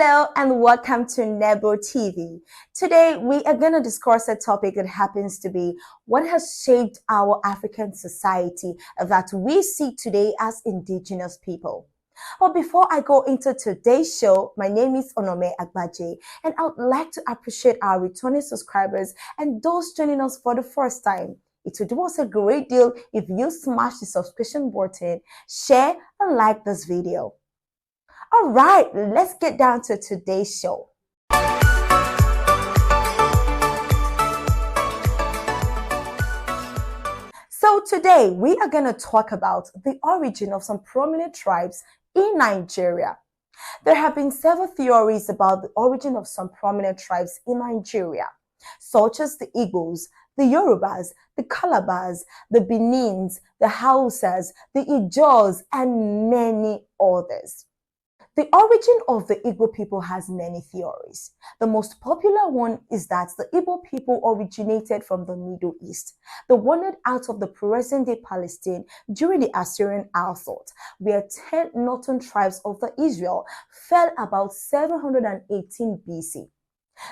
Hello and welcome to Nebo TV. Today we are going to discuss a topic that happens to be what has shaped our African society that we see today as indigenous people. But before I go into today's show, my name is Onome Agbaje, and I would like to appreciate our returning subscribers and those joining us for the first time. It would do us a great deal if you smash the subscription button, share, and like this video. All right, let's get down to today's show. So today we are going to talk about the origin of some prominent tribes in Nigeria. There have been several theories about the origin of some prominent tribes in Nigeria, such as the Igbos, the Yorubas, the Calabars, the Benins, the Hausas, the Ijaws, and many others. The origin of the Igbo people has many theories. The most popular one is that the Igbo people originated from the Middle East. They wandered out of the present-day Palestine during the Assyrian assault, where 10 northern tribes of the Israel fell about 718 BC.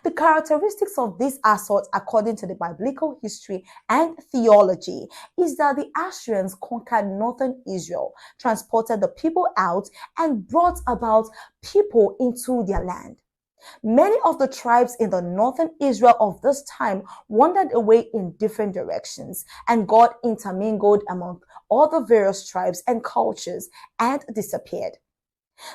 The characteristics of this assault, according to the biblical history and theology, is that the Assyrians conquered northern Israel, transported the people out, and brought about people into their land. Many of the tribes in the northern Israel of this time wandered away in different directions, and God intermingled among all the various tribes and cultures and disappeared.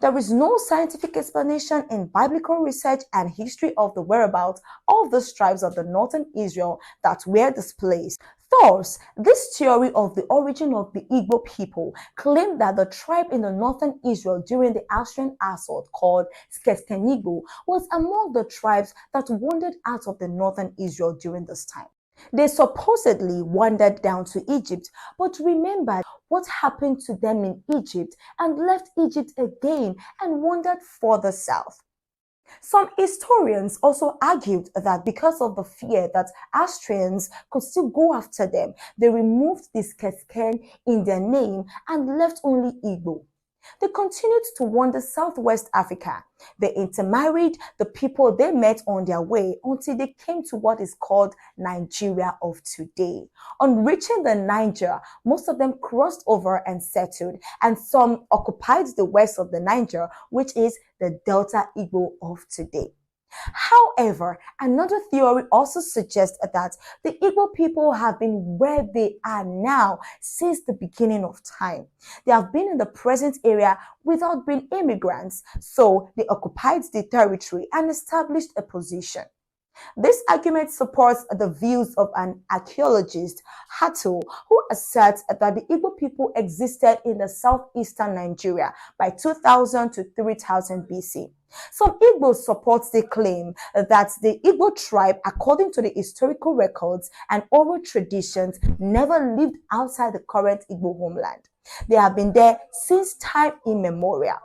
There is no scientific explanation in biblical research and history of the whereabouts of the tribes of the northern Israel that were displaced. Thus, this theory of the origin of the Igbo people claimed that the tribe in the northern Israel during the Assyrian assault called Skeskenigbo was among the tribes that wandered out of the northern Israel during this time. They supposedly wandered down to Egypt, but remembered what happened to them in Egypt and left Egypt again and wandered further south. Some historians also argued that because of the fear that Assyrians could still go after them, they removed this Kesken in their name and left only Igbo. They continued to wander southwest Africa. They intermarried the people they met on their way until they came to what is called Nigeria of today. On reaching the Niger, most of them crossed over and settled, and some occupied the west of the Niger, which is the Delta Igbo of today. However, another theory also suggests that the Igbo people have been where they are now since the beginning of time. They have been in the present area without being immigrants, so they occupied the territory and established a position. This argument supports the views of an archaeologist, Hatto, who asserts that the Igbo people existed in the southeastern Nigeria by 2000 to 3000 BC. Some Igbos support the claim that the Igbo tribe, according to the historical records and oral traditions, never lived outside the current Igbo homeland. They have been there since time immemorial.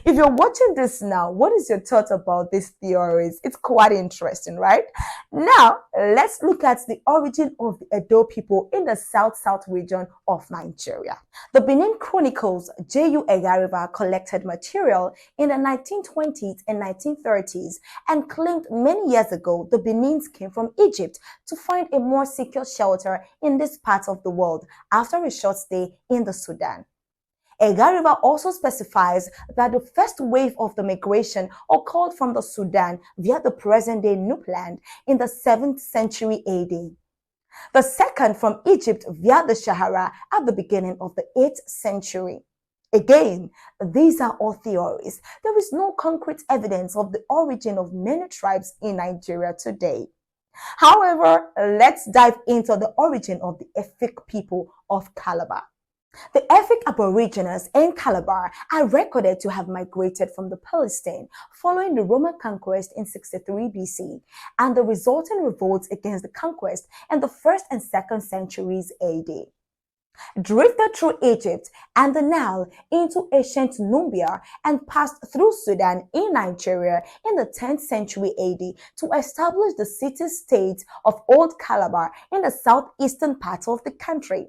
If you're watching this now, what is your thought about these theories? It's quite interesting, right? Now, let's look at the origin of the Edo people in the south-south region of Nigeria. The Benin Chronicles J.U. Egariva collected material in the 1920s and 1930s and claimed many years ago the Benins came from Egypt to find a more secure shelter in this part of the world after a short stay in the Sudan. Egariva also specifies that the first wave of the migration occurred from the Sudan via the present-day Nubland in the 7th century AD. The second from Egypt via the Sahara at the beginning of the 8th century. Again, these are all theories. There is no concrete evidence of the origin of many tribes in Nigeria today. However, let's dive into the origin of the Efik people of Calabar. The Efik Aborigines in Calabar are recorded to have migrated from the Palestine following the Roman conquest in 63 BC and the resulting revolts against the conquest in the 1st and 2nd centuries AD. Drifted through Egypt and the Nile into ancient Nubia and passed through Sudan in Nigeria in the 10th century AD to establish the city-state of Old Calabar in the southeastern part of the country.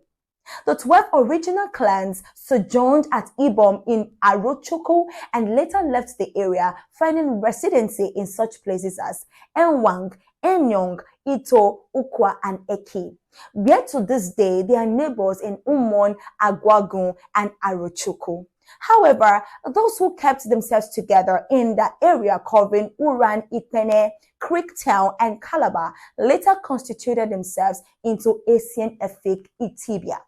The 12 original clans sojourned at Ibom in Arochoko and later left the area, finding residency in such places as Enwang, Enyong, Ito, Ukwa, and Eki. Yet to this day, they are neighbors in Umon, Agwagun, and Arochoko. However, those who kept themselves together in the area covering Uran, Ipene, Creektown, and Calabar later constituted themselves into Asian Efik Itibia,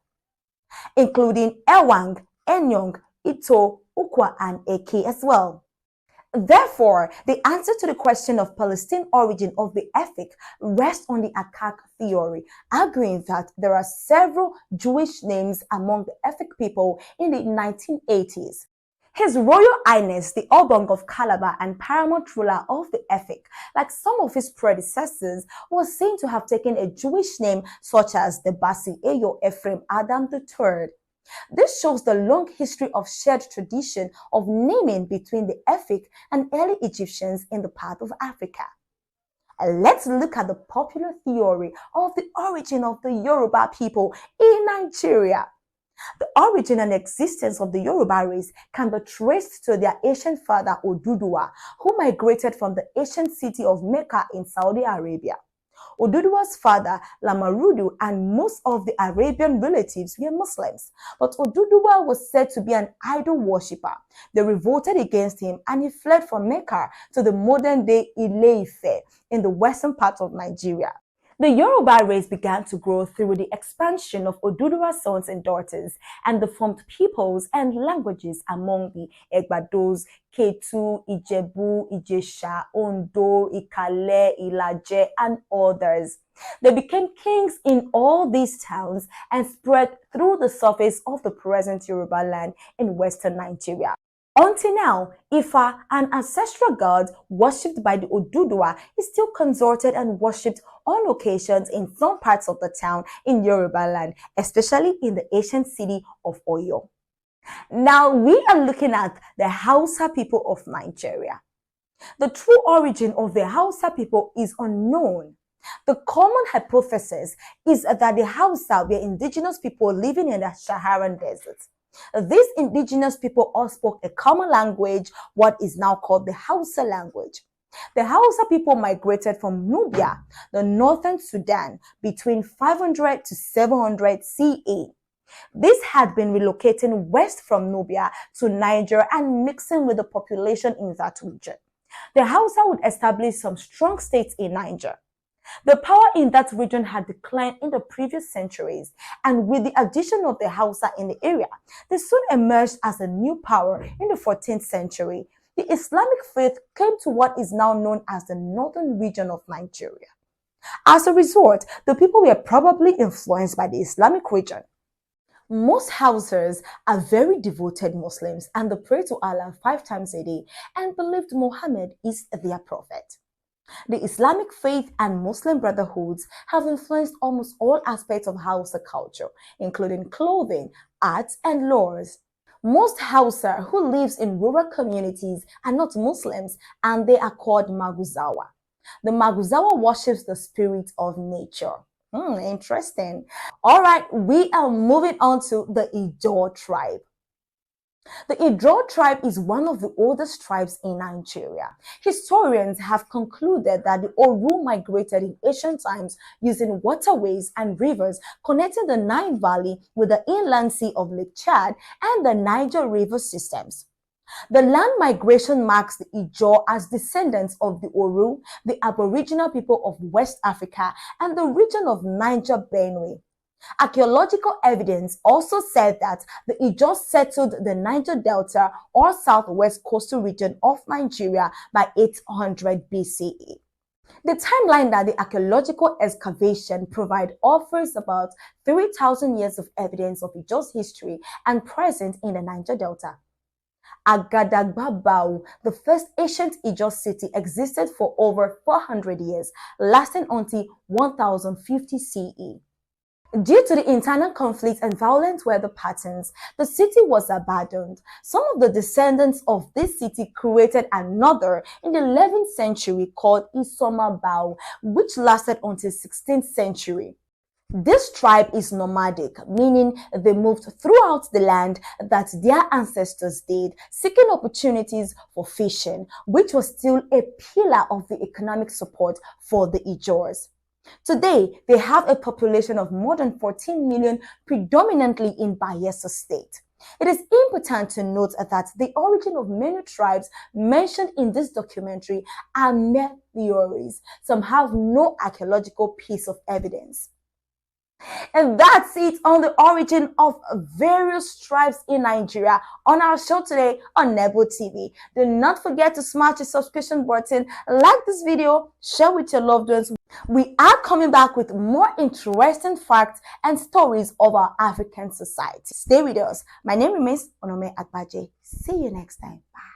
including Ewang, Enyong, Ito, Ukwa, and Eki as well. Therefore, the answer to the question of Palestine origin of the Efik rests on the Akak theory, arguing that there are several Jewish names among the Efik people in the 1980s. His Royal Highness, the Obong of Calabar and paramount ruler of the Efik, like some of his predecessors, was seen to have taken a Jewish name such as the Basi Eyo Ephraim Adam III. This shows the long history of shared tradition of naming between the Efik and early Egyptians in the part of Africa. Let's look at the popular theory of the origin of the Yoruba people in Nigeria. The origin and existence of the Yoruba race can be traced to their ancient father Oduduwa, who migrated from the ancient city of Mecca in Saudi Arabia. Oduduwa's father, Lamarudu, and most of the Arabian relatives were Muslims, but Oduduwa was said to be an idol worshipper. They revolted against him and he fled from Mecca to the modern-day Ile-Ife in the western part of Nigeria. The Yoruba race began to grow through the expansion of Oduduwa's sons and daughters, and they formed peoples and languages among the Egbados, Ketu, Ijebu, Ijesha, Ondo, Ikale, Ilaje, and others. They became kings in all these towns and spread through the surface of the present Yoruba land in western Nigeria. Until now, Ifa, an ancestral god worshipped by the Oduduwa, is still consorted and worshipped on occasions in some parts of the town in Yoruba land, especially in the ancient city of Oyo. Now we are looking at the Hausa people of Nigeria. The true origin of the Hausa people is unknown. The common hypothesis is that the Hausa were indigenous people living in the Saharan desert. These indigenous people all spoke a common language, what is now called the Hausa language. The Hausa people migrated from Nubia, the northern Sudan, between 500 to 700 CE. This had been relocating west from Nubia to Niger and mixing with the population in that region. The Hausa would establish some strong states in Niger. The power in that region had declined in the previous centuries, and with the addition of the Hausa in the area, they soon emerged as a new power in the 14th century. The Islamic faith came to what is now known as the northern region of Nigeria. As a result, the people were probably influenced by the Islamic region. Most Hausas are very devoted Muslims and they pray to Allah 5 times a day and believed Muhammad is their prophet. The Islamic faith and Muslim brotherhoods have influenced almost all aspects of Hausa culture, including clothing, arts, and laws. Most Hausa who lives in rural communities are not Muslims and they are called Maguzawa. The Maguzawa worships the spirit of nature. Interesting. All right, we are moving on to the Ijaw tribe. The Ijaw tribe is one of the oldest tribes in Nigeria. Historians have concluded that the Oru migrated in ancient times using waterways and rivers connecting the Nile Valley with the inland sea of Lake Chad and the Niger River systems. The land migration marks the Ijaw as descendants of the Oru, the Aboriginal people of West Africa, and the region of Niger Benue. Archaeological evidence also said that the Ijaw settled the Niger Delta or southwest coastal region of Nigeria by 800 BCE. The timeline that the archaeological excavation provide offers about 3,000 years of evidence of Ijaw's history and presence in the Niger Delta. Agadagbabau, the first ancient Ijaw city, existed for over 400 years, lasting until 1050 CE. Due to the internal conflicts and violent weather patterns, the city was abandoned. Some of the descendants of this city created another in the 11th century called Isoma Bau, which lasted until 16th century. This tribe is nomadic, meaning they moved throughout the land that their ancestors did, seeking opportunities for fishing, which was still a pillar of the economic support for the Ijaws. Today, they have a population of more than 14 million, predominantly in Bayelsa State. It is important to note that the origin of many tribes mentioned in this documentary are mere theories. Some have no archaeological piece of evidence. And that's it on the origin of various tribes in Nigeria on our show today on Nebo TV. Do not forget to smash the subscription button, like this video, share with your loved ones. We are coming back with more interesting facts and stories of our African society. Stay with us. My name remains Onome Agbaje. See you next time. Bye.